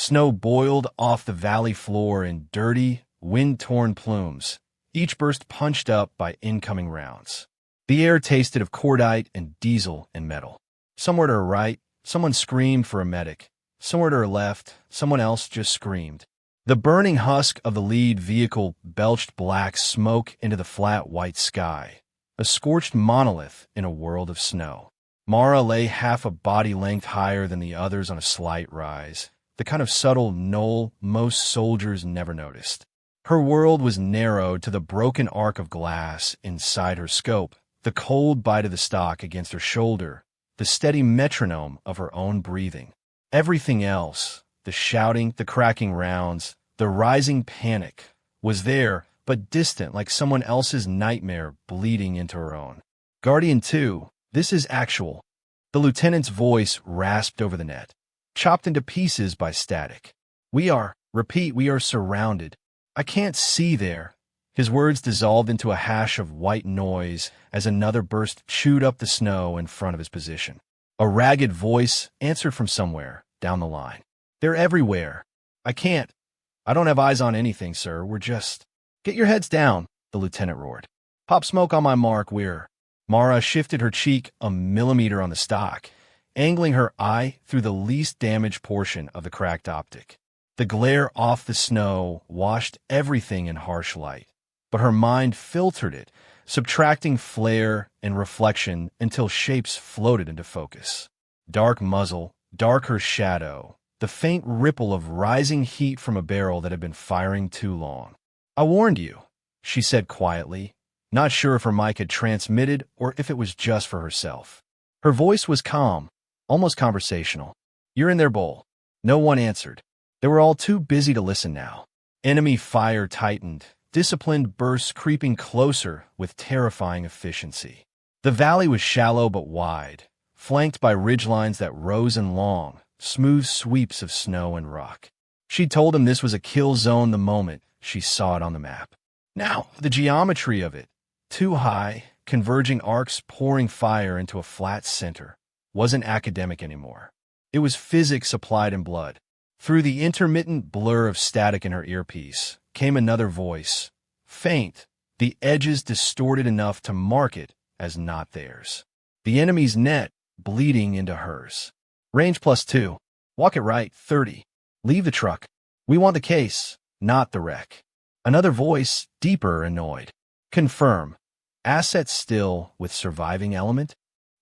Snow boiled off the valley floor in dirty, wind-torn plumes, each burst punched up by incoming rounds. The air tasted of cordite and diesel and metal. Somewhere to her right, someone screamed for a medic. Somewhere to her left, someone else just screamed. The burning husk of the lead vehicle belched black smoke into the flat white sky, a scorched monolith in a world of snow. Mara lay half a body length higher than the others on a slight rise, the kind of subtle knoll most soldiers never noticed. Her world was narrowed to the broken arc of glass inside her scope, the cold bite of the stock against her shoulder, the steady metronome of her own breathing. Everything else, the shouting, the cracking rounds, the rising panic, was there, but distant like someone else's nightmare bleeding into her own. Guardian 2, this is actual. The lieutenant's voice rasped over the net, chopped into pieces by static. We are surrounded. I can't see there. His words dissolved into a hash of white noise as another burst chewed up the snow in front of his position. A ragged voice answered from somewhere down the line. They're everywhere. I don't have eyes on anything, sir. We're just... Get your heads down, the lieutenant roared. Pop smoke on my mark, we're... Mara shifted her cheek a millimeter on the stock, angling her eye through the least damaged portion of the cracked optic. The glare off the snow washed everything in harsh light, but her mind filtered it, subtracting flare and reflection until shapes floated into focus. Dark muzzle, darker shadow, the faint ripple of rising heat from a barrel that had been firing too long. I warned you, she said quietly, not sure if her mic had transmitted or if it was just for herself. Her voice was calm, almost conversational. You're in their bowl. No one answered. They were all too busy to listen now. Enemy fire tightened, disciplined bursts creeping closer with terrifying efficiency. The valley was shallow but wide, flanked by ridgelines that rose in long, smooth sweeps of snow and rock. She told him this was a kill zone the moment she saw it on the map. Now, the geometry of it, too high, converging arcs pouring fire into a flat center, wasn't academic anymore. It was physics applied in blood. Through the intermittent blur of static in her earpiece came another voice, faint, the edges distorted enough to mark it as not theirs. The enemy's net bleeding into hers. Range +2. Walk it right, 30. Leave the truck. We want the case, not the wreck. Another voice, deeper, annoyed. Confirm. Assets still with surviving element?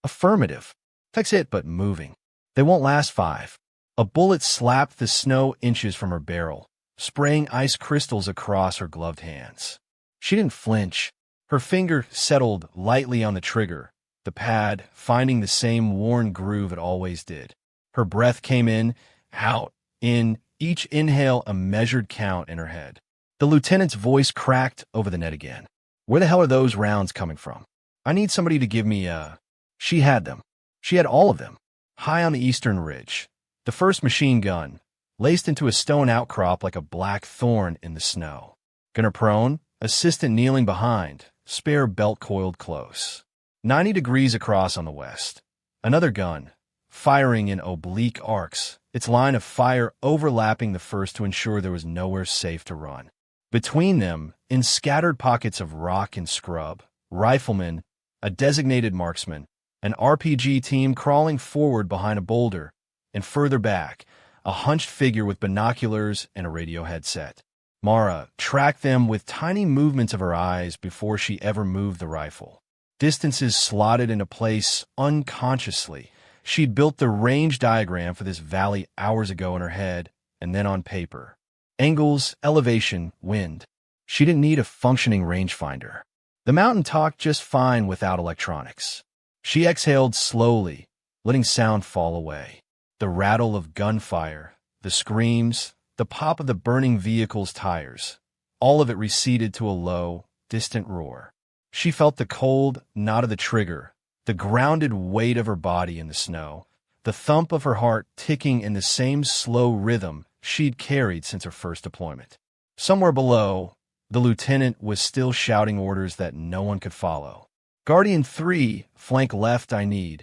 Affirmative. Text it, but moving. They won't last 5. A bullet slapped the snow inches from her barrel, spraying ice crystals across her gloved hands. She didn't flinch. Her finger settled lightly on the trigger, the pad finding the same worn groove it always did. Her breath came in, out, in, each inhale a measured count in her head. The lieutenant's voice cracked over the net again. Where the hell are those rounds coming from? I need somebody to give me a... She had them. She had all of them. High on the eastern ridge. The first machine gun, laced into a stone outcrop like a black thorn in the snow. Gunner prone, assistant kneeling behind, spare belt coiled close. 90 degrees across on the west. Another gun, firing in oblique arcs, its line of fire overlapping the first to ensure there was nowhere safe to run. Between them, in scattered pockets of rock and scrub, riflemen, a designated marksman, an RPG team crawling forward behind a boulder, and further back, a hunched figure with binoculars and a radio headset. Mara tracked them with tiny movements of her eyes before she ever moved the rifle. Distances slotted into place unconsciously. She'd built the range diagram for this valley hours ago in her head, and then on paper. Angles, elevation, wind. She didn't need a functioning rangefinder. The mountain talked just fine without electronics. She exhaled slowly, letting sound fall away. The rattle of gunfire, the screams, the pop of the burning vehicle's tires, all of it receded to a low, distant roar. She felt the cold knot of the trigger, the grounded weight of her body in the snow, the thump of her heart ticking in the same slow rhythm she'd carried since her first deployment. Somewhere below, the lieutenant was still shouting orders that no one could follow. Guardian 3, flank left I need.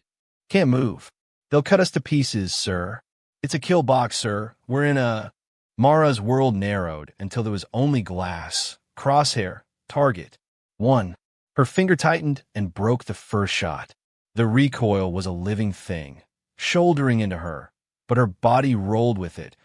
Can't move. They'll cut us to pieces, sir. It's a kill box, sir. We're in a... Mara's world narrowed until there was only glass. Crosshair. Target. 1. Her finger tightened and broke the first shot. The recoil was a living thing, shouldering into her, but her body rolled with it,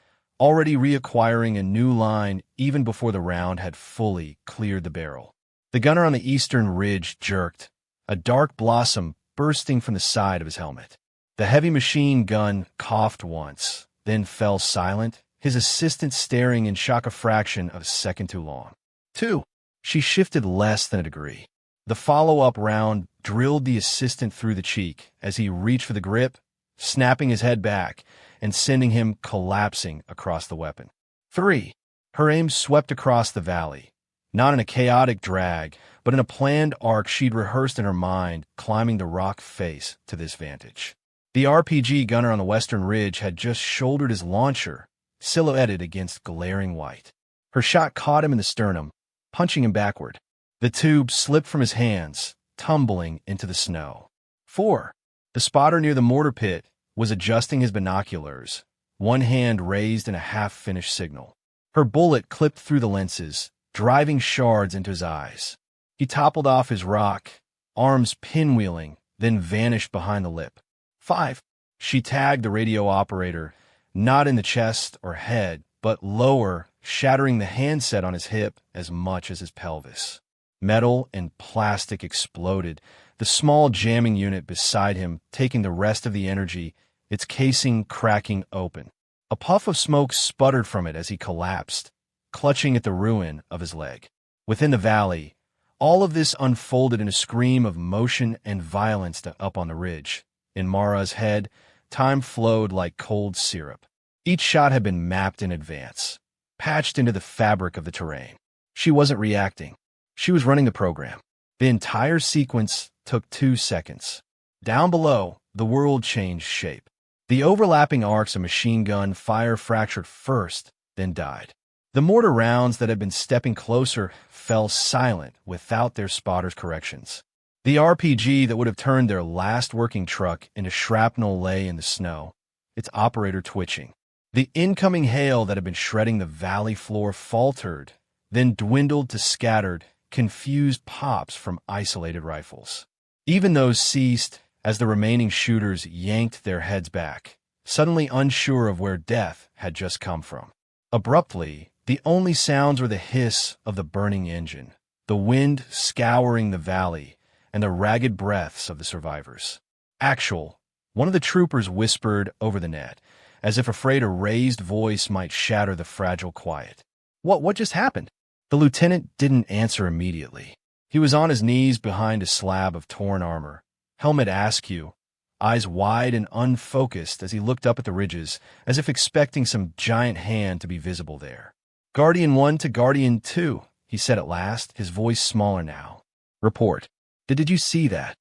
already reacquiring a new line even before the round had fully cleared the barrel. The gunner on the eastern ridge jerked, a dark blossom bursting from the side of his helmet. The heavy machine gun coughed once, then fell silent, his assistant staring in shock a fraction of a second too long. 2. She shifted less than a degree. The follow-up round drilled the assistant through the cheek as he reached for the grip, snapping his head back and sending him collapsing across the weapon. 3. Her aim swept across the valley, not in a chaotic drag, but in a planned arc she'd rehearsed in her mind, climbing the rock face to this vantage. The RPG gunner on the western ridge had just shouldered his launcher, silhouetted against glaring white. Her shot caught him in the sternum, punching him backward. The tube slipped from his hands, tumbling into the snow. 4. The spotter near the mortar pit was adjusting his binoculars, one hand raised in a half-finished signal. Her bullet clipped through the lenses, driving shards into his eyes. He toppled off his rock, arms pinwheeling, then vanished behind the lip. 5. She tagged the radio operator, not in the chest or head, but lower, shattering the handset on his hip as much as his pelvis. Metal and plastic exploded, the small jamming unit beside him taking the rest of the energy, its casing cracking open. A puff of smoke sputtered from it as he collapsed, clutching at the ruin of his leg. Within the valley, all of this unfolded in a scream of motion and violence up on the ridge. In Mara's head, time flowed like cold syrup. Each shot had been mapped in advance, patched into the fabric of the terrain. She wasn't reacting. She was running the program. The entire sequence took 2 seconds. Down below, the world changed shape. The overlapping arcs of machine gun fire fractured first, then died. The mortar rounds that had been stepping closer fell silent without their spotters' corrections. The RPG that would have turned their last working truck into shrapnel lay in the snow, its operator twitching. The incoming hail that had been shredding the valley floor faltered, then dwindled to scattered, confused pops from isolated rifles. Even those ceased as the remaining shooters yanked their heads back, suddenly unsure of where death had just come from. Abruptly, the only sounds were the hiss of the burning engine, the wind scouring the valley, and the ragged breaths of the survivors. Actual, one of the troopers whispered over the net, as if afraid a raised voice might shatter the fragile quiet. What just happened? The lieutenant didn't answer immediately. He was on his knees behind a slab of torn armor, helmet askew, eyes wide and unfocused as he looked up at the ridges, as if expecting some giant hand to be visible there. Guardian 1 to Guardian 2, he said at last, his voice smaller now. Report. Did you see that?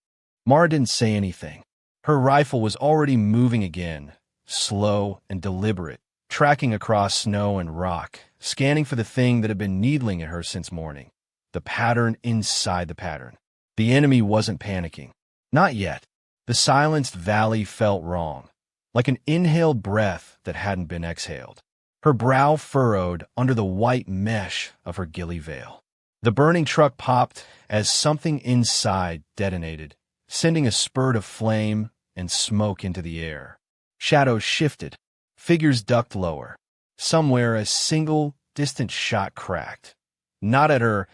Mara didn't say anything. Her rifle was already moving again, slow and deliberate, tracking across snow and rock, scanning for the thing that had been needling at her since morning. The pattern inside the pattern. The enemy wasn't panicking. Not yet. The silenced valley felt wrong, like an inhaled breath that hadn't been exhaled. Her brow furrowed under the white mesh of her ghillie veil. The burning truck popped as something inside detonated, sending a spurt of flame and smoke into the air. Shadows shifted. Figures ducked lower. Somewhere a single, distant shot cracked. Not at her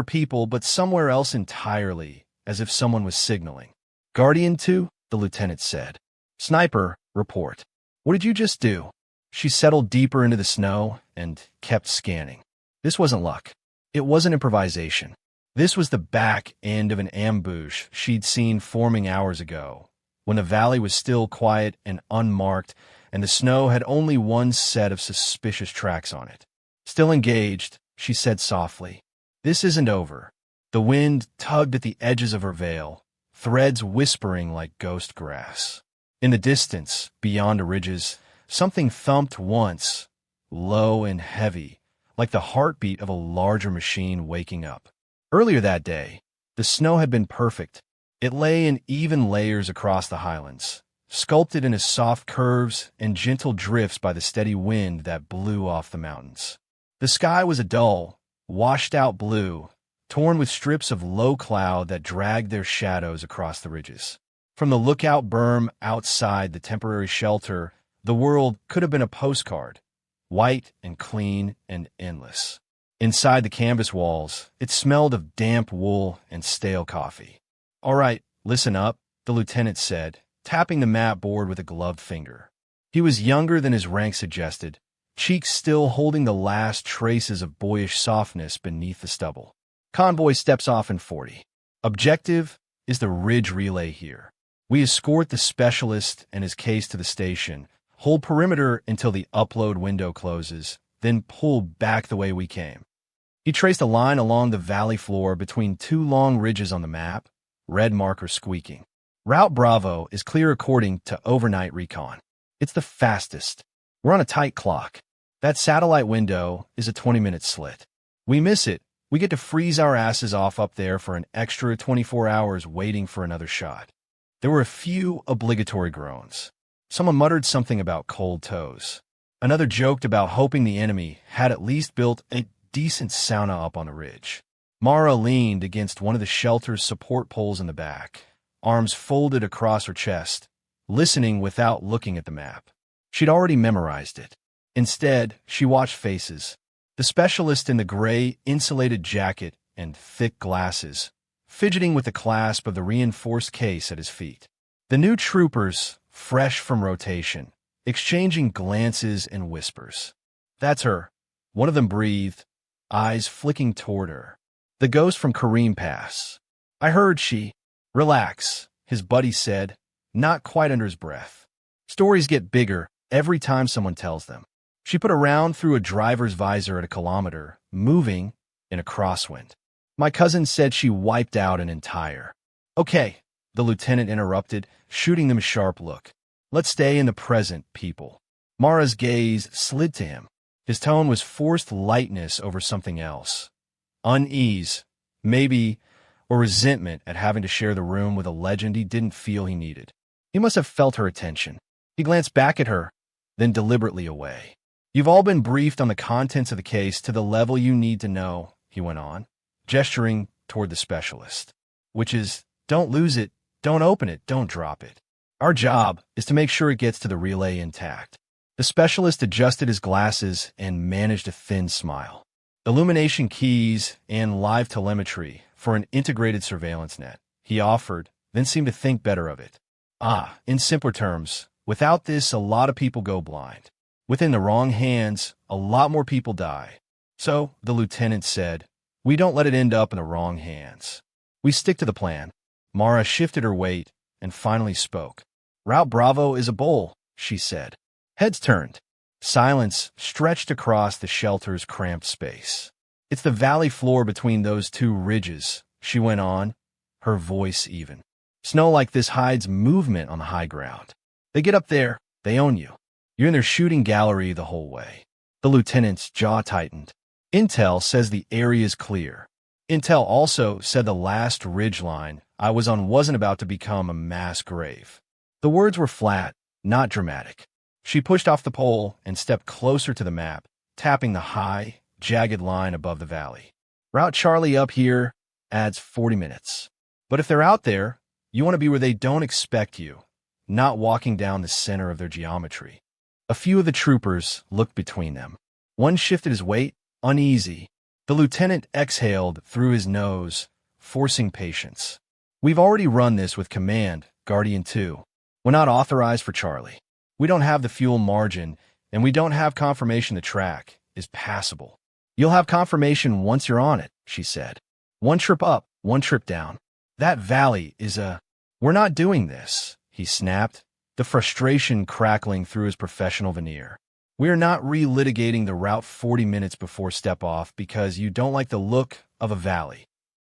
people, but somewhere else entirely, as if someone was signaling. Guardian 2, the lieutenant said. Sniper, report. What did you just do? She settled deeper into the snow and kept scanning. This wasn't luck. It wasn't improvisation. This was the back end of an ambush she'd seen forming hours ago, when the valley was still quiet and unmarked, and the snow had only one set of suspicious tracks on it. Still engaged, she said softly. This isn't over. The wind tugged at the edges of her veil, threads whispering like ghost grass. In the distance, beyond the ridges, something thumped once, low and heavy, like the heartbeat of a larger machine waking up. Earlier that day, the snow had been perfect. It lay in even layers across the highlands, sculpted into soft curves and gentle drifts by the steady wind that blew off the mountains. The sky was a dull, washed-out blue, torn with strips of low cloud that dragged their shadows across the ridges. From the lookout berm outside the temporary shelter, the world could have been a postcard, white and clean and endless. Inside the canvas walls, it smelled of damp wool and stale coffee. "All right, listen up," the lieutenant said, tapping the map board with a gloved finger. He was younger than his rank suggested, cheeks still holding the last traces of boyish softness beneath the stubble. "Convoy steps off in 40. Objective is the ridge relay here. We escort the specialist and his case to the station, hold perimeter until the upload window closes, then pull back the way we came." He traced a line along the valley floor between two long ridges on the map, red marker squeaking. "Route Bravo is clear according to overnight recon. It's the fastest. We're on a tight clock. That satellite window is a 20-minute slit. We miss it, we get to freeze our asses off up there for an extra 24 hours waiting for another shot." There were a few obligatory groans. Someone muttered something about cold toes. Another joked about hoping the enemy had at least built a decent sauna up on the ridge. Mara leaned against one of the shelter's support poles in the back, arms folded across her chest, listening without looking at the map. She'd already memorized it. Instead, she watched faces. The specialist in the gray, insulated jacket and thick glasses, fidgeting with the clasp of the reinforced case at his feet. The new troopers, fresh from rotation, exchanging glances and whispers. "That's her," one of them breathed, eyes flicking toward her. "The ghost from Kareem Pass. I heard she—" "Relax," his buddy said, not quite under his breath. "Stories get bigger every time someone tells them." She put a round through a driver's visor at a kilometer, moving in a crosswind. "My cousin said she wiped out an entire—" "Okay," the lieutenant interrupted, shooting them a sharp look. "Let's stay in the present, people." Mara's gaze slid to him. His tone was forced lightness over something else. Unease, maybe, or resentment at having to share the room with a legend he didn't feel he needed. He must have felt her attention. He glanced back at her, then deliberately away. "You've all been briefed on the contents of the case to the level you need to know," he went on, gesturing toward the specialist. "Which is, don't lose it, don't open it, don't drop it. Our job is to make sure it gets to the relay intact." The specialist adjusted his glasses and managed a thin smile. "Illumination keys and live telemetry for an integrated surveillance net," he offered, then seemed to think better of it. In simpler terms, without this, a lot of people go blind. Within the wrong hands, a lot more people die. So, the lieutenant said, we don't let it end up in the wrong hands. We stick to the plan. Mara shifted her weight and finally spoke. "Route Bravo is a bowl," she said. Heads turned. Silence stretched across the shelter's cramped space. "It's the valley floor between those two ridges," she went on, her voice even. "Snow like this hides movement on the high ground. They get up there, they own you. You're in their shooting gallery the whole way." The lieutenant's jaw tightened. "Intel says the area's clear. Intel also said the last ridgeline I was on wasn't about to become a mass grave." The words were flat, not dramatic. She pushed off the pole and stepped closer to the map, tapping the high, jagged line above the valley. "Route Charlie up here adds 40 minutes. But if they're out there, you want to be where they don't expect you, not walking down the center of their geometry." A few of the troopers looked between them. One shifted his weight, uneasy. The lieutenant exhaled through his nose, forcing patience. "We've already run this with Command, Guardian 2. We're not authorized for Charlie. We don't have the fuel margin, and we don't have confirmation the track is passable." "You'll have confirmation once you're on it," she said. "One trip up, one trip down. That valley is a—" "We're not doing this," he snapped, the frustration crackling through his professional veneer. "We're not relitigating the route 40 minutes before step-off because you don't like the look of a valley."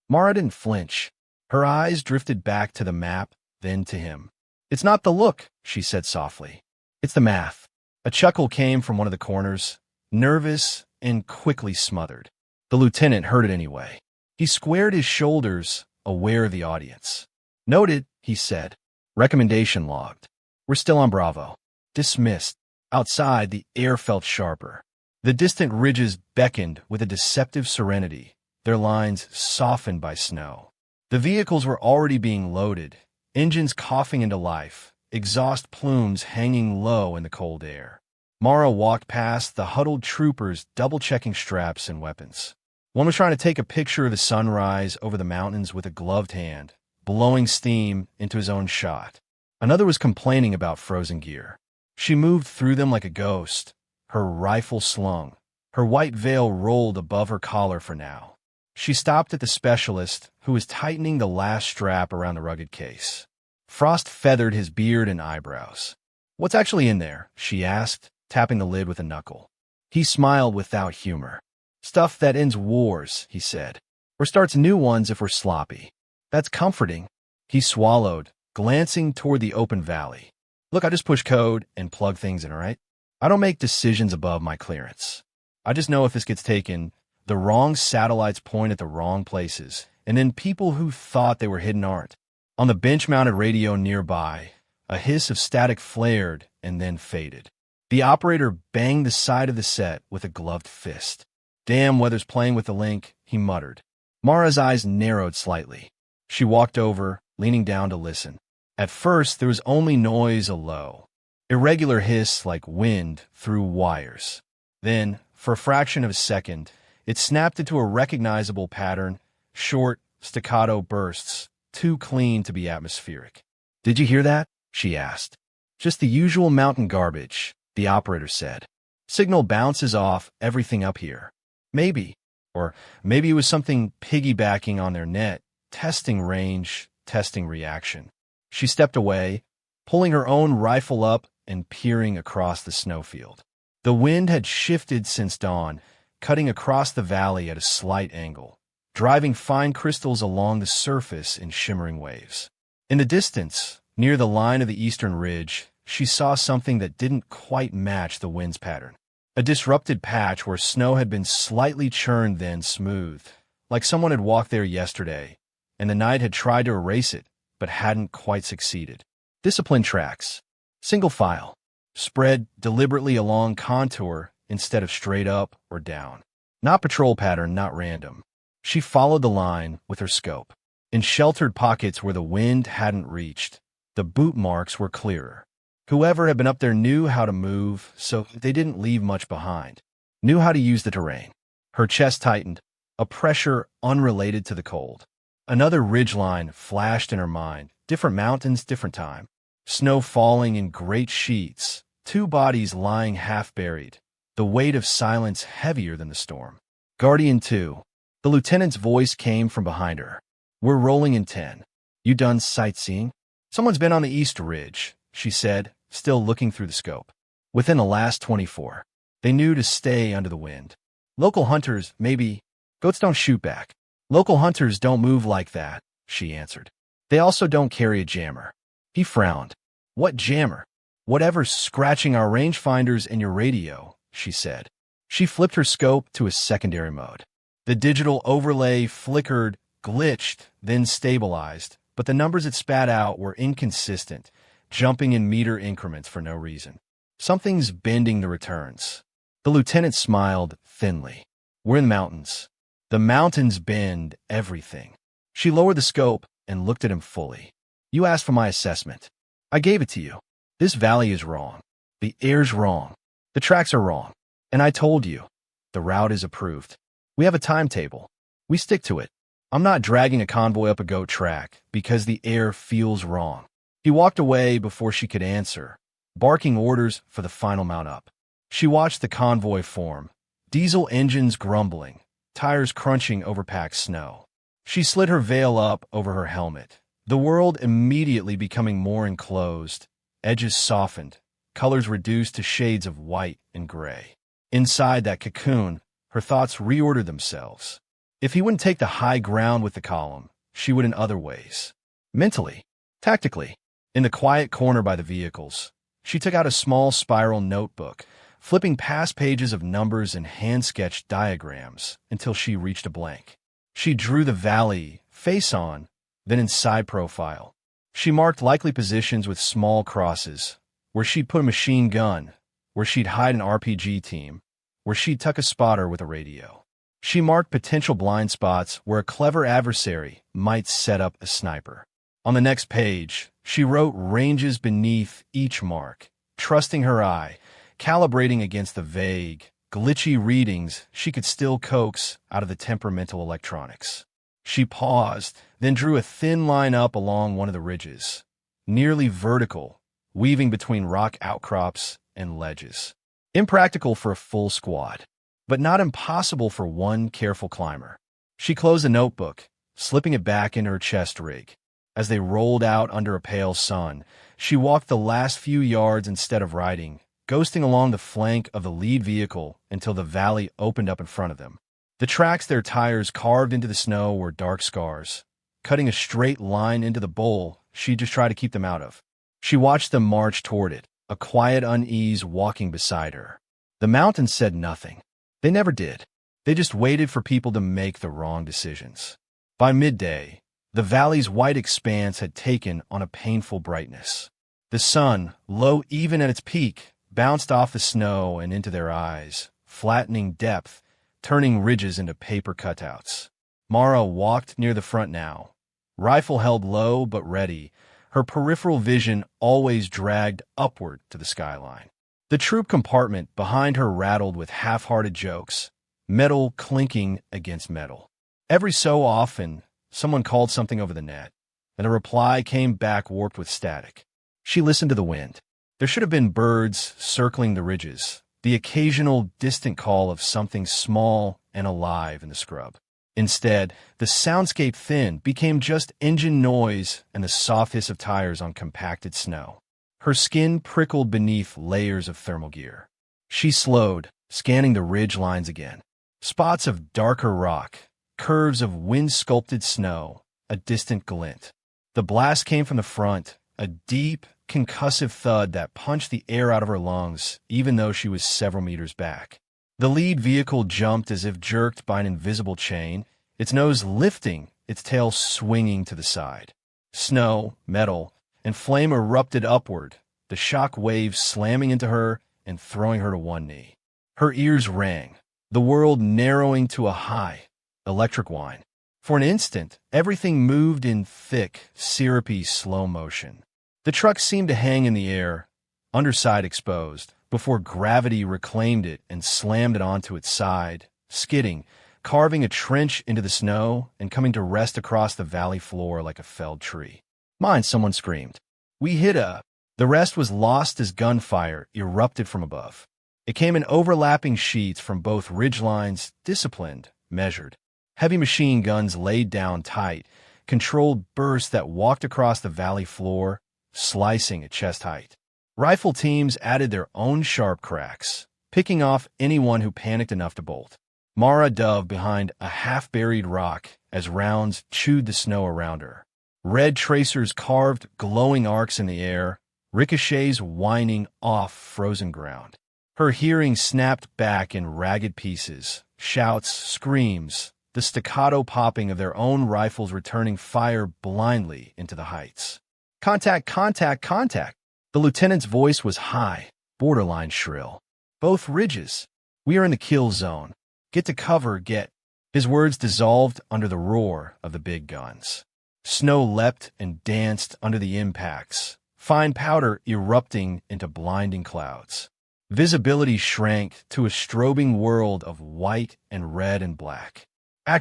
Mara didn't flinch. Her eyes drifted back to the map, then to him. "It's not the look," she said softly. "It's the math." A chuckle came from one of the corners, nervous and quickly smothered. The lieutenant heard it anyway. He squared his shoulders, aware of the audience. "Noted," he said. "Recommendation logged." We're still on Bravo. Dismissed. Outside, the air felt sharper. The distant ridges beckoned with a deceptive serenity, their lines softened by snow. The vehicles were already being loaded, engines coughing into life, exhaust plumes hanging low in the cold air. Mara walked past the huddled troopers double-checking straps and weapons. One was trying to take a picture of the sunrise over the mountains with a gloved hand, blowing steam into his own shot. Another was complaining about frozen gear. She moved through them like a ghost, her rifle slung, her white veil rolled above her collar for now. She stopped at the specialist, who was tightening the last strap around the rugged case. Frost feathered his beard and eyebrows. "What's actually in there?" she asked, tapping the lid with a knuckle. He smiled without humor. "Stuff that ends wars," he said, "or starts new ones if we're sloppy." "That's comforting." He swallowed, glancing toward the open valley. "Look, I just push code and plug things in, all right? I don't make decisions above my clearance. I just know if this gets taken, the wrong satellites point at the wrong places, and then people who thought they were hidden aren't." On the bench-mounted radio nearby, a hiss of static flared and then faded. The operator banged the side of the set with a gloved fist. "Damn, weather's playing with the link," he muttered. Mara's eyes narrowed slightly. She walked over, leaning down to listen. At first, there was only noise, a low, irregular hiss like wind through wires. Then, for a fraction of a second, it snapped into a recognizable pattern, short, staccato bursts, too clean to be atmospheric. "Did you hear that?" she asked. "Just the usual mountain garbage," the operator said. "Signal bounces off everything up here." Maybe. Or maybe it was something piggybacking on their net, testing range, testing reaction. She stepped away, pulling her own rifle up and peering across the snowfield. The wind had shifted since dawn, cutting across the valley at a slight angle, driving fine crystals along the surface in shimmering waves. In the distance, near the line of the eastern ridge, she saw something that didn't quite match the wind's pattern. A disrupted patch where snow had been slightly churned then smoothed, like someone had walked there yesterday, and the night had tried to erase it, but hadn't quite succeeded. Disciplined tracks, single file, spread deliberately along contour instead of straight up or down. Not patrol pattern, not random. She followed the line with her scope. In sheltered pockets where the wind hadn't reached, the boot marks were clearer. Whoever had been up there knew how to move, so they didn't leave much behind. Knew how to use the terrain. Her chest tightened, a pressure unrelated to the cold. Another ridgeline flashed in her mind. Different mountains, different time. Snow falling in great sheets, two bodies lying half-buried, the weight of silence heavier than the storm. "Guardian 2. The lieutenant's voice came from behind her. "We're rolling in 10. You done sightseeing?" "Someone's been on the east ridge," she said, still looking through the scope. "Within the last 24. They knew to stay under the wind. Local hunters, maybe. Goats don't shoot back. Local hunters don't move like that," she answered. "They also don't carry a jammer." He frowned. "What jammer?" "Whatever's scratching our rangefinders and your radio," she said. She flipped her scope to a secondary mode. The digital overlay flickered, glitched, then stabilized, but the numbers it spat out were inconsistent, jumping in meter increments for no reason. "Something's bending the returns." The lieutenant smiled thinly. "We're in the mountains. The mountains bend everything." She lowered the scope and looked at him fully. "You asked for my assessment. I gave it to you. This valley is wrong. The air's wrong. The tracks are wrong. And I told you. The route is approved. We have a timetable. We stick to it. I'm not dragging a convoy up a goat track because the air feels wrong." He walked away before she could answer, barking orders for the final mount up. She watched the convoy form, diesel engines grumbling, tires crunching over packed snow. She slid her veil up over her helmet, the world immediately becoming more enclosed, edges softened, colors reduced to shades of white and gray. Inside that cocoon, her thoughts reordered themselves. If he wouldn't take the high ground with the column, she would in other ways. Mentally, tactically. In the quiet corner by the vehicles, she took out a small spiral notebook, flipping past pages of numbers and hand-sketched diagrams until she reached a blank. She drew the valley, face on, then in side profile. She marked likely positions with small crosses, where she'd put a machine gun, where she'd hide an RPG team, where she'd tuck a spotter with a radio. She marked potential blind spots where a clever adversary might set up a sniper. On the next page, she wrote ranges beneath each mark, trusting her eye, calibrating against the vague, glitchy readings she could still coax out of the temperamental electronics. She paused, then drew a thin line up along one of the ridges, nearly vertical, weaving between rock outcrops and ledges. Impractical for a full squad, but not impossible for one careful climber. She closed the notebook, slipping it back into her chest rig. As they rolled out under a pale sun, she walked the last few yards instead of riding, ghosting along the flank of the lead vehicle until the valley opened up in front of them. The tracks their tires carved into the snow were dark scars, cutting a straight line into the bowl she'd just tried to keep them out of. She watched them march toward it, a quiet unease walking beside her. The mountains said nothing. They never did. They just waited for people to make the wrong decisions. By midday, the valley's white expanse had taken on a painful brightness. The sun, low even at its peak, bounced off the snow and into their eyes, flattening depth, turning ridges into paper cutouts. Mara walked near the front now, rifle held low but ready, her peripheral vision always dragged upward to the skyline. The troop compartment behind her rattled with half-hearted jokes, metal clinking against metal. Every so often, someone called something over the net, and a reply came back warped with static. She listened to the wind. There should have been birds circling the ridges, the occasional distant call of something small and alive in the scrub. Instead, the soundscape thinned, became just engine noise and the soft hiss of tires on compacted snow. Her skin prickled beneath layers of thermal gear. She slowed, scanning the ridge lines again. Spots of darker rock, curves of wind-sculpted snow, a distant glint. The blast came from the front, a deep, concussive thud that punched the air out of her lungs, even though she was several meters back. The lead vehicle jumped as if jerked by an invisible chain, its nose lifting, its tail swinging to the side. Snow, metal, and flame erupted upward, the shock waves slamming into her and throwing her to one knee. Her ears rang, the world narrowing to a high, electric whine. For an instant, everything moved in thick, syrupy slow motion. The truck seemed to hang in the air, underside exposed, before gravity reclaimed it and slammed it onto its side, skidding, carving a trench into the snow and coming to rest across the valley floor like a felled tree. "Mine," someone screamed. "We hit a—" The rest was lost as gunfire erupted from above. It came in overlapping sheets from both ridgelines, disciplined, measured. Heavy machine guns laid down tight, controlled bursts that walked across the valley floor, slicing at chest height. Rifle teams added their own sharp cracks, picking off anyone who panicked enough to bolt. Mara dove behind a half-buried rock as rounds chewed the snow around her. Red tracers carved glowing arcs in the air, ricochets whining off frozen ground. Her hearing snapped back in ragged pieces, shouts, screams, the staccato popping of their own rifles returning fire blindly into the heights. "Contact, contact, contact!" The lieutenant's voice was high, borderline shrill. "Both ridges. We are in the kill zone. Get to cover, get—" His words dissolved under the roar of the big guns. Snow leapt and danced under the impacts, fine powder erupting into blinding clouds. Visibility shrank to a strobing world of white and red and black. I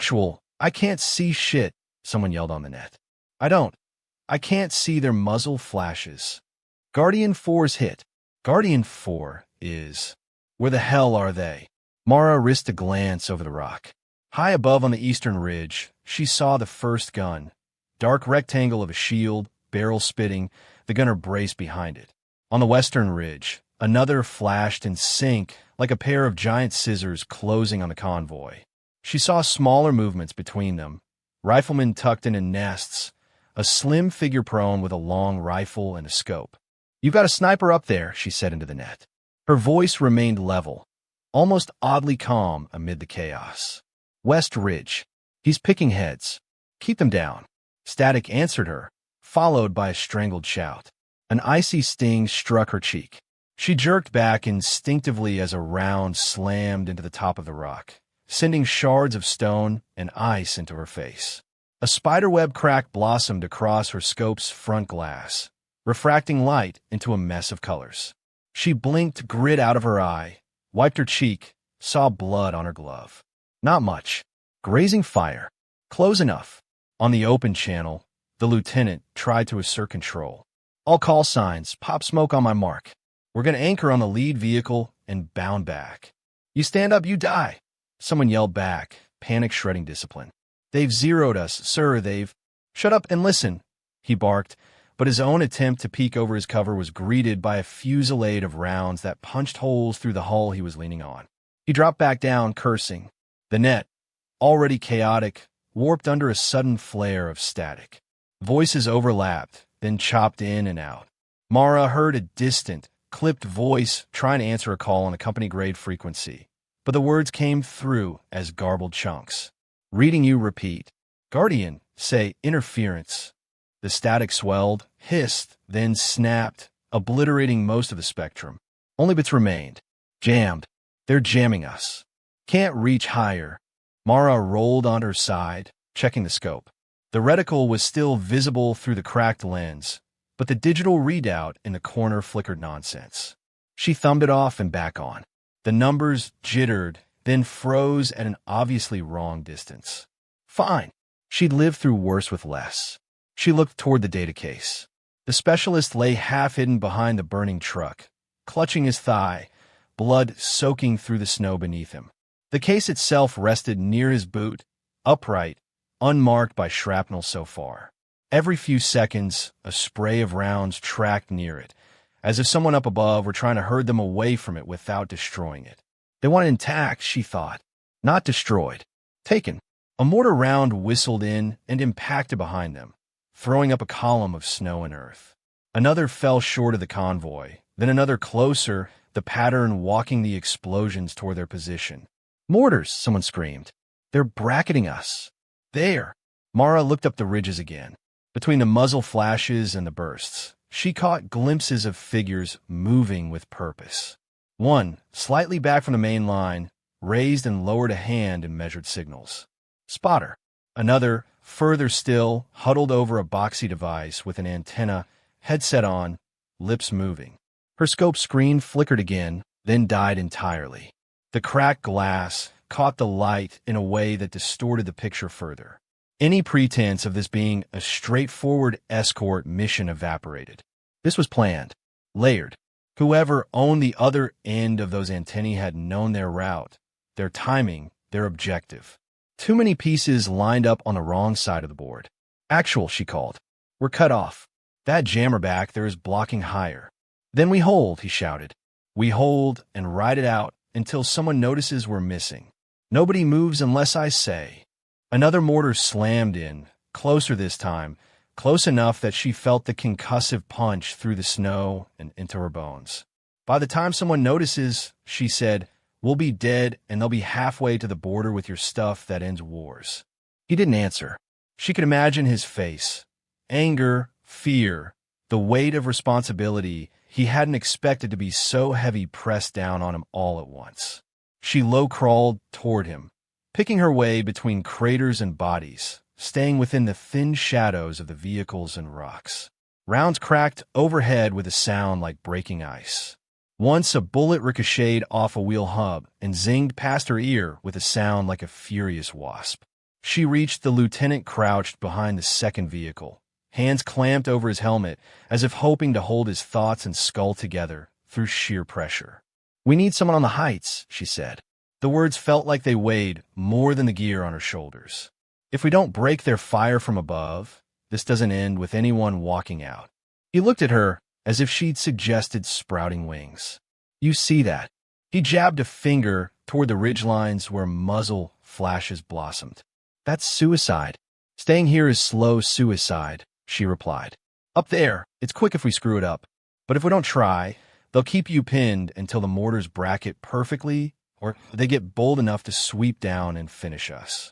can't see shit," someone yelled on the net. I can't see their muzzle flashes." Guardian 4's hit. Guardian 4 is... Where the hell are they? Mara risked a glance over the rock. High above on the eastern ridge, she saw the first gun. Dark rectangle of a shield, barrel spitting, the gunner braced behind it. On the western ridge, another flashed in sync like a pair of giant scissors closing on the convoy. She saw smaller movements between them, riflemen tucked in nests, a slim figure prone with a long rifle and a scope. "You've got a sniper up there," she said into the net. Her voice remained level, almost oddly calm amid the chaos. "West Ridge. He's picking heads. Keep them down." Static answered her, followed by a strangled shout. An icy sting struck her cheek. She jerked back instinctively as a round slammed into the top of the rock, sending shards of stone and ice into her face. A spiderweb crack blossomed across her scope's front glass, refracting light into a mess of colors. She blinked grit out of her eye, wiped her cheek, saw blood on her glove. Not much. Grazing fire. Close enough. On the open channel, the lieutenant tried to assert control. All call signs, pop smoke on my mark. We're going to anchor on the lead vehicle and bound back. You stand up, you die. Someone yelled back, panic shredding discipline. They've zeroed us, sir, they've... Shut up and listen, he barked, but his own attempt to peek over his cover was greeted by a fusillade of rounds that punched holes through the hull he was leaning on. He dropped back down, cursing. The net, already chaotic, warped under a sudden flare of static. Voices overlapped, then chopped in and out. Mara heard a distant, clipped voice trying to answer a call on a company-grade frequency, but the words came through as garbled chunks. Reading you repeat. Guardian, say interference. The static swelled, hissed, then snapped, obliterating most of the spectrum. Only bits remained. Jammed. They're jamming us. Can't reach higher. Mara rolled on her side, checking the scope. The reticle was still visible through the cracked lens, but the digital readout in the corner flickered nonsense. She thumbed it off and back on. The numbers jittered, then froze at an obviously wrong distance. Fine. She'd lived through worse with less. She looked toward the data case. The specialist lay half-hidden behind the burning truck, clutching his thigh, blood soaking through the snow beneath him. The case itself rested near his boot, upright, unmarked by shrapnel so far. Every few seconds, a spray of rounds tracked near it, as if someone up above were trying to herd them away from it without destroying it. They want it intact, she thought, not destroyed. Taken. A mortar round whistled in and impacted behind them, throwing up a column of snow and earth. Another fell short of the convoy, then another closer, the pattern walking the explosions toward their position. Mortars, someone screamed. They're bracketing us. There. Mara looked up the ridges again. Between the muzzle flashes and the bursts, she caught glimpses of figures moving with purpose. One, slightly back from the main line, raised and lowered a hand and measured signals. Spotter. Another, further still, huddled over a boxy device with an antenna, headset on, lips moving. Her scope screen flickered again, then died entirely. The cracked glass caught the light in a way that distorted the picture further. Any pretense of this being a straightforward escort mission evaporated. This was planned, layered. Whoever owned the other end of those antennae had known their route, their timing, their objective. Too many pieces lined up on the wrong side of the board. Actual, she called. We're cut off. That jammer back there is blocking higher. Then we hold, he shouted. We hold and ride it out until someone notices we're missing. Nobody moves unless I say. Another mortar slammed in, closer this time, close enough that she felt the concussive punch through the snow and into her bones. By the time someone notices, she said, we'll be dead and they'll be halfway to the border with your stuff that ends wars. He didn't answer. She could imagine his face. Anger, fear, the weight of responsibility he hadn't expected to be so heavy pressed down on him all at once. She low-crawled toward him, picking her way between craters and bodies, staying within the thin shadows of the vehicles and rocks. Rounds cracked overhead with a sound like breaking ice. Once a bullet ricocheted off a wheel hub and zinged past her ear with a sound like a furious wasp. She reached the lieutenant crouched behind the second vehicle, hands clamped over his helmet as if hoping to hold his thoughts and skull together through sheer pressure. We need someone on the heights, she said. The words felt like they weighed more than the gear on her shoulders. If we don't break their fire from above, this doesn't end with anyone walking out. He looked at her as if she'd suggested sprouting wings. You see that? He jabbed a finger toward the ridgelines where muzzle flashes blossomed. That's suicide. Staying here is slow suicide, she replied. Up there, it's quick if we screw it up. But if we don't try, they'll keep you pinned until the mortars bracket perfectly or they get bold enough to sweep down and finish us.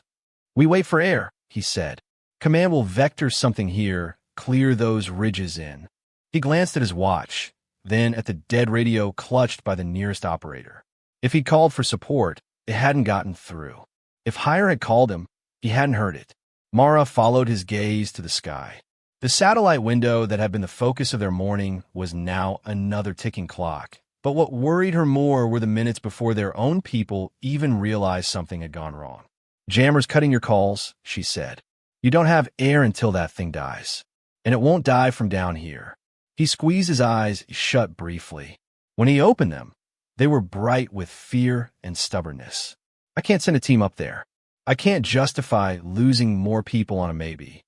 We wait for air, he said. Command will vector something here, clear those ridges in. He glanced at his watch, then at the dead radio clutched by the nearest operator. If he'd called for support, it hadn't gotten through. If Hire had called him, he hadn't heard it. Mara followed his gaze to the sky. The satellite window that had been the focus of their morning was now another ticking clock. But what worried her more were the minutes before their own people even realized something had gone wrong. "Jammer's cutting your calls," she said. "You don't have air until that thing dies. And it won't die from down here." He squeezed his eyes shut briefly. When he opened them, they were bright with fear and stubbornness. "I can't send a team up there. I can't justify losing more people on a maybe."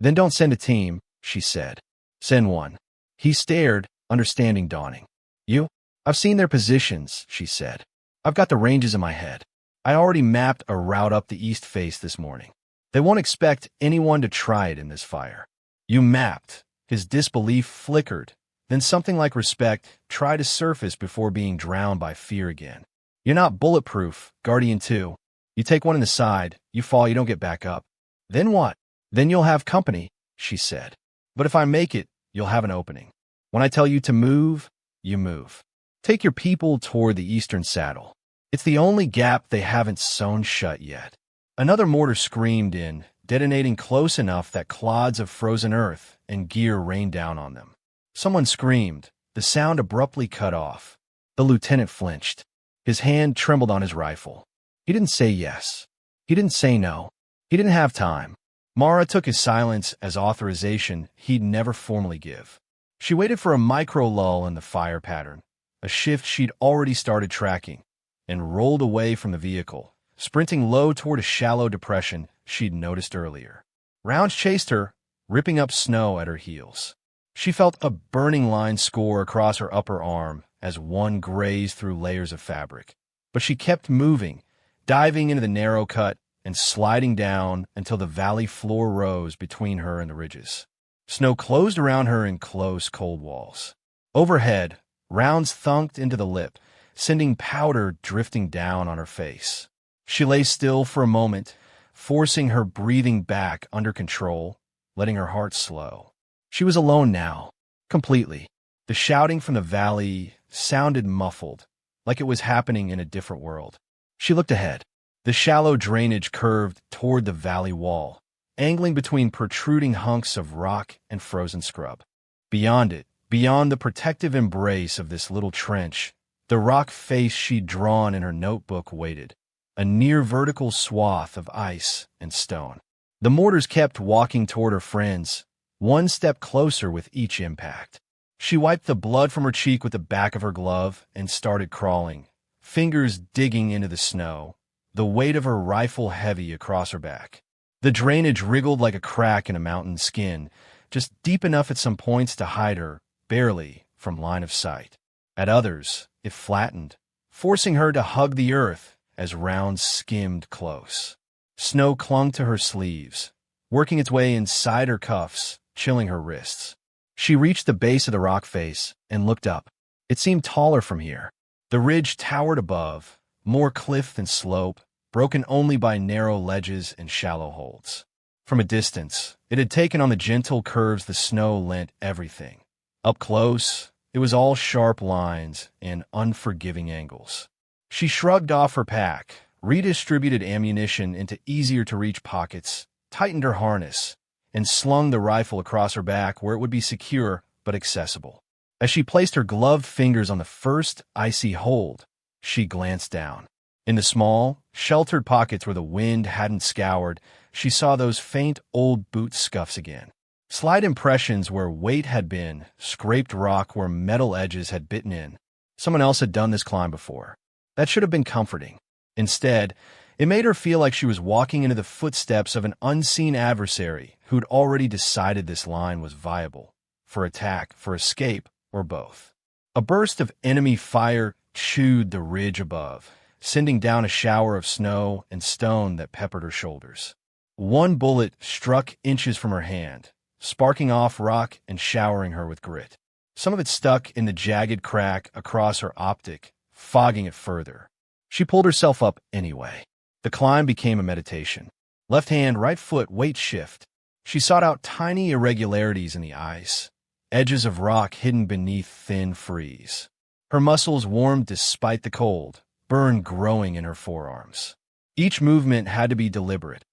"Then don't send a team," she said. "Send one." He stared, understanding dawning. "You?" "I've seen their positions," she said. "I've got the ranges in my head. I already mapped a route up the east face this morning. They won't expect anyone to try it in this fire." "You mapped?" His disbelief flickered. Then something like respect tried to surface before being drowned by fear again. "You're not bulletproof, Guardian 2. You take one in the side, you fall, you don't get back up." "Then what?" "Then you'll have company," she said. "But if I make it, you'll have an opening. When I tell you to move, you move. Take your people toward the eastern saddle. It's the only gap they haven't sewn shut yet." Another mortar screamed in, detonating close enough that clods of frozen earth and gear rained down on them. Someone screamed. The sound abruptly cut off. The lieutenant flinched. His hand trembled on his rifle. He didn't say yes. He didn't say no. He didn't have time. Mara took his silence as authorization he'd never formally give. She waited for a micro lull in the fire pattern, a shift she'd already started tracking, and rolled away from the vehicle, sprinting low toward a shallow depression she'd noticed earlier. Rounds chased her, ripping up snow at her heels. She felt a burning line score across her upper arm as one grazed through layers of fabric. But she kept moving, diving into the narrow cut and sliding down until the valley floor rose between her and the ridges. Snow closed around her in close, cold walls. Overhead, rounds thunked into the lip, sending powder drifting down on her face. She lay still for a moment, forcing her breathing back under control, letting her heart slow. She was alone now, completely. The shouting from the valley sounded muffled, like it was happening in a different world. She looked ahead. The shallow drainage curved toward the valley wall, angling between protruding hunks of rock and frozen scrub. Beyond it, beyond the protective embrace of this little trench, the rock face she'd drawn in her notebook waited, a near-vertical swath of ice and stone. The mortars kept walking toward her friends, one step closer with each impact. She wiped the blood from her cheek with the back of her glove and started crawling, fingers digging into the snow, the weight of her rifle heavy across her back. The drainage wriggled like a crack in a mountain's skin, just deep enough at some points to hide her, barely, from line of sight. At others, it flattened, forcing her to hug the earth as rounds skimmed close. Snow clung to her sleeves, working its way inside her cuffs, chilling her wrists. She reached the base of the rock face and looked up. It seemed taller from here. The ridge towered above, more cliff than slope, broken only by narrow ledges and shallow holds. From a distance, it had taken on the gentle curves the snow lent everything. Up close, it was all sharp lines and unforgiving angles. She shrugged off her pack, redistributed ammunition into easier-to-reach pockets, tightened her harness, and slung the rifle across her back where it would be secure but accessible. As she placed her gloved fingers on the first icy hold, she glanced down. In the small, sheltered pockets where the wind hadn't scoured, she saw those faint old boot scuffs again. Slight impressions where weight had been, scraped rock where metal edges had bitten in. Someone else had done this climb before. That should have been comforting. Instead, it made her feel like she was walking into the footsteps of an unseen adversary who'd already decided this line was viable, for attack, for escape, or both. A burst of enemy fire chewed the ridge above, sending down a shower of snow and stone that peppered her shoulders. One bullet struck inches from her hand, sparking off rock and showering her with grit. Some of it stuck in the jagged crack across her optic, fogging it further. She pulled herself up anyway. The climb became a meditation. Left hand, right foot, weight shift. She sought out tiny irregularities in the ice, edges of rock hidden beneath thin frieze. Her muscles warmed despite the cold, burn growing in her forearms. Each movement had to be deliberate.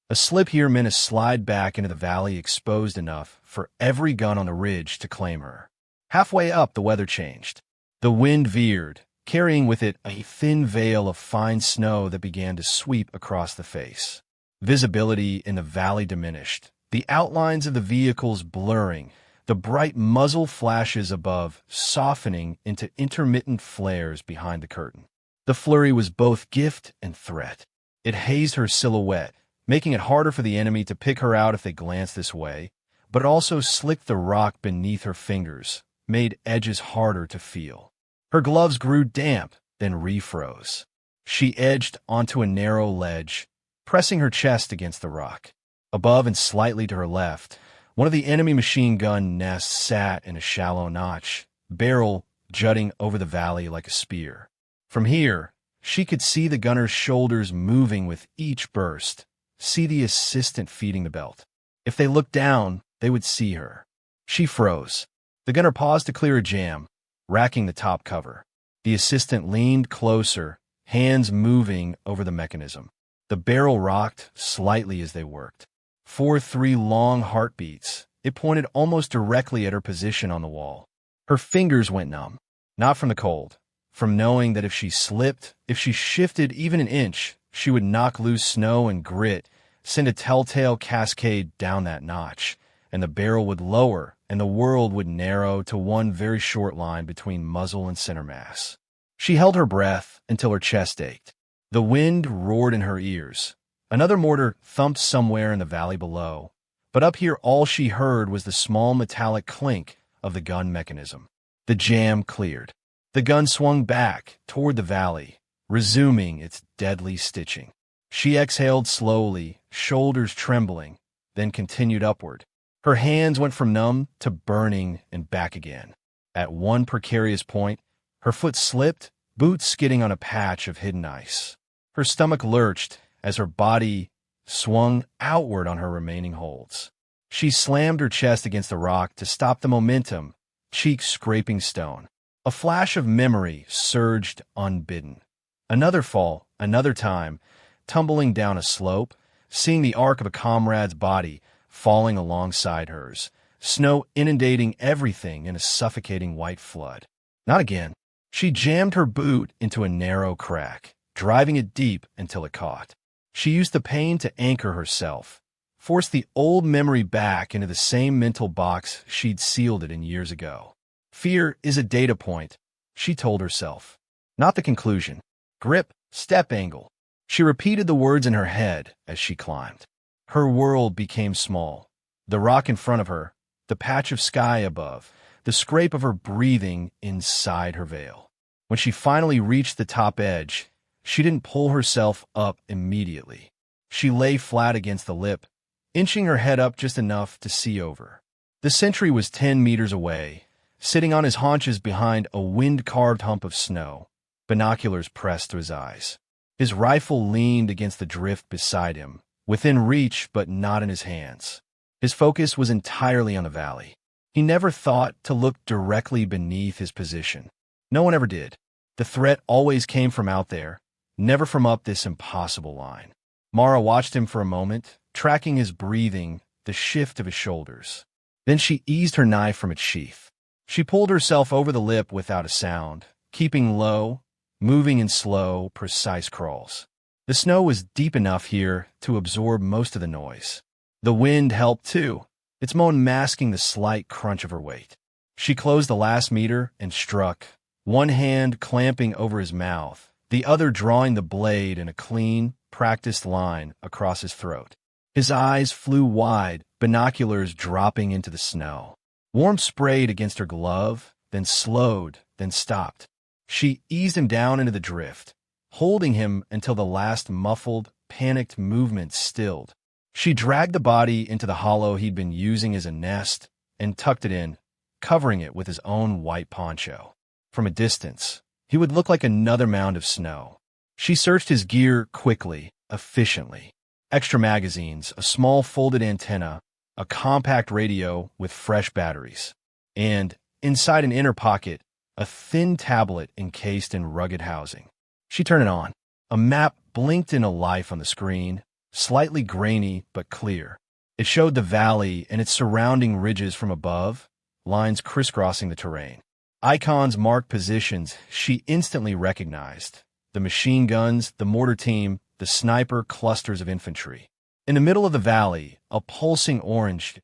A slip here meant a slide back into the valley exposed enough for every gun on the ridge to claim her. Halfway up, the weather changed. The wind veered, carrying with it a thin veil of fine snow that began to sweep across the face. Visibility in the valley diminished, the outlines of the vehicles blurring, the bright muzzle flashes above softening into intermittent flares behind the curtain. The flurry was both gift and threat. It hazed her silhouette, making it harder for the enemy to pick her out if they glanced this way, but it also slicked the rock beneath her fingers, made edges harder to feel. Her gloves grew damp, then refroze. She edged onto a narrow ledge, pressing her chest against the rock. Above and slightly to her left, one of the enemy machine gun nests sat in a shallow notch, barrel jutting over the valley like a spear. From here, she could see the gunner's shoulders moving with each burst, see the assistant feeding the belt. If they looked down, they would see her. She froze. The gunner paused to clear a jam, racking the top cover. The assistant leaned closer, hands moving over the mechanism. The barrel rocked slightly as they worked. 4-3 long heartbeats. It pointed almost directly at her position on the wall. Her fingers went numb, not from the cold, from knowing that if she slipped, if she shifted even an inch, she would knock loose snow and grit, send a telltale cascade down that notch, and the barrel would lower, and the world would narrow to one very short line between muzzle and center mass. She held her breath until her chest ached. The wind roared in her ears. Another mortar thumped somewhere in the valley below, but up here all she heard was the small metallic clink of the gun mechanism. The jam cleared. The gun swung back toward the valley, resuming its deadly stitching. She exhaled slowly, shoulders trembling, then continued upward. Her hands went from numb to burning and back again. At one precarious point, her foot slipped, boots skidding on a patch of hidden ice. Her stomach lurched as her body swung outward on her remaining holds. She slammed her chest against the rock to stop the momentum, cheeks scraping stone. A flash of memory surged unbidden. Another fall, another time, tumbling down a slope, seeing the arc of a comrade's body falling alongside hers, snow inundating everything in a suffocating white flood. Not again. She jammed her boot into a narrow crack, driving it deep until it caught. She used the pain to anchor herself, force the old memory back into the same mental box she'd sealed it in years ago. Fear is a data point, she told herself, not the conclusion. Grip, step angle. She repeated the words in her head as she climbed. Her world became small. The rock in front of her, the patch of sky above, the scrape of her breathing inside her veil. When she finally reached the top edge, she didn't pull herself up immediately. She lay flat against the lip, inching her head up just enough to see over. The sentry was 10 meters away, sitting on his haunches behind a wind-carved hump of snow, binoculars pressed to his eyes. His rifle leaned against the drift beside him, within reach but not in his hands. His focus was entirely on the valley. He never thought to look directly beneath his position. No one ever did. The threat always came from out there, never from up this impossible line. Mara watched him for a moment, tracking his breathing, the shift of his shoulders. Then she eased her knife from its sheath. She pulled herself over the lip without a sound, keeping low, moving in slow, precise crawls. The snow was deep enough here to absorb most of the noise. The wind helped too, its moan masking the slight crunch of her weight. She closed the last meter and struck, one hand clamping over his mouth, the other drawing the blade in a clean, practiced line across his throat. His eyes flew wide, binoculars dropping into the snow. Warmth sprayed against her glove, then slowed, then stopped. She eased him down into the drift, holding him until the last muffled, panicked movement stilled. She dragged the body into the hollow he'd been using as a nest and tucked it in, covering it with his own white poncho. From a distance, he would look like another mound of snow. She searched his gear quickly, efficiently. Extra magazines, a small folded antenna, a compact radio with fresh batteries. and, inside an inner pocket, a thin tablet encased in rugged housing. She turned it on. A map blinked into life on the screen, slightly grainy but clear. It showed the valley and its surrounding ridges from above, lines crisscrossing the terrain. Icons marked positions she instantly recognized: the machine guns, the mortar team, the sniper clusters of infantry. In the middle of the valley, a pulsing orange,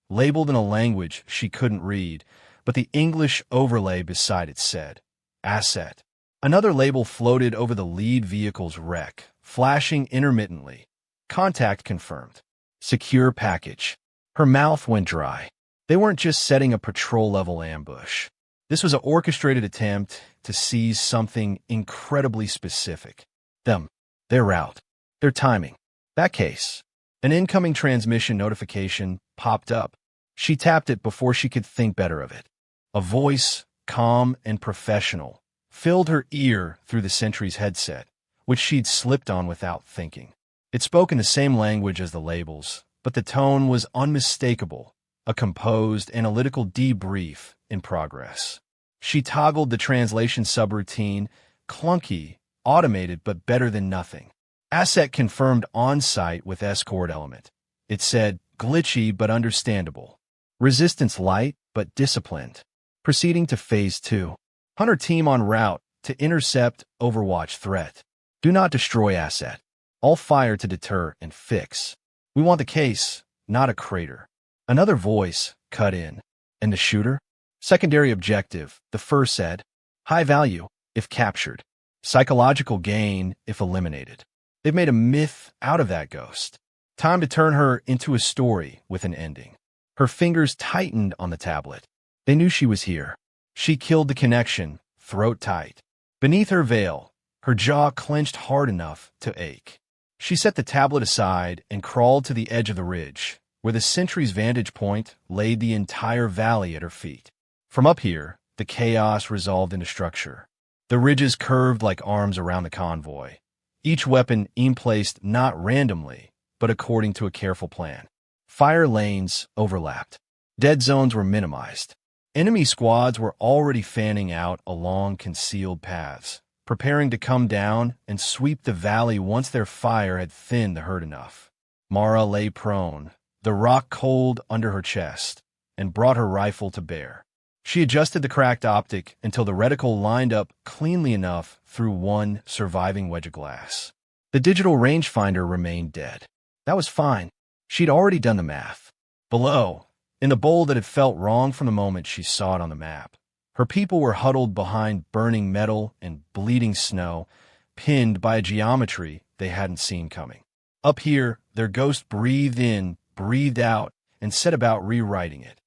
labeled in a language she couldn't read, but the English overlay beside it said, Asset. Another label floated over the lead vehicle's wreck, flashing intermittently. Contact confirmed. Secure package. Her mouth went dry. They weren't just setting a patrol-level ambush. This was an orchestrated attempt to seize something incredibly specific. Their route, their timing. That case. An incoming transmission notification popped up. She tapped it before she could think better of it. A voice, calm and professional, filled her ear through the sentry's headset, which she'd slipped on without thinking. It spoke in the same language as the labels, but the tone was unmistakable, a composed, analytical debrief in progress. She toggled the translation subroutine, clunky, automated, but better than nothing. Asset confirmed on-site with escort element. It said, glitchy but understandable. Resistance light but disciplined. Proceeding to Phase 2. Hunter team en route to intercept Overwatch threat. Do not destroy asset. All fire to deter and fix. We want the case, not a crater. Another voice cut in. And the shooter? Secondary objective, the first said. High value, if captured. Psychological gain, if eliminated. They've made a myth out of that ghost. Time to turn her into a story with an ending. Her fingers tightened on the tablet. They knew she was here. She killed the connection, throat tight. Beneath her veil, her jaw clenched hard enough to ache. She set the tablet aside and crawled to the edge of the ridge, where the sentry's vantage point laid the entire valley at her feet. From up here, the chaos resolved into structure. The ridges curved like arms around the convoy, each weapon placed not randomly, but according to a careful plan. Fire lanes overlapped. Dead zones were minimized. Enemy squads were already fanning out along concealed paths, preparing to come down and sweep the valley once their fire had thinned the herd enough. Mara lay prone, the rock cold under her chest, and brought her rifle to bear. She adjusted the cracked optic until the reticle lined up cleanly enough through one surviving wedge of glass. The digital rangefinder remained dead. That was fine. She'd already done the math. Below, in the bowl that had felt wrong from the moment she saw it on the map, her people were huddled behind burning metal and bleeding snow, pinned by a geometry they hadn't seen coming. Up here, their ghost breathed in, breathed out, and set about rewriting it.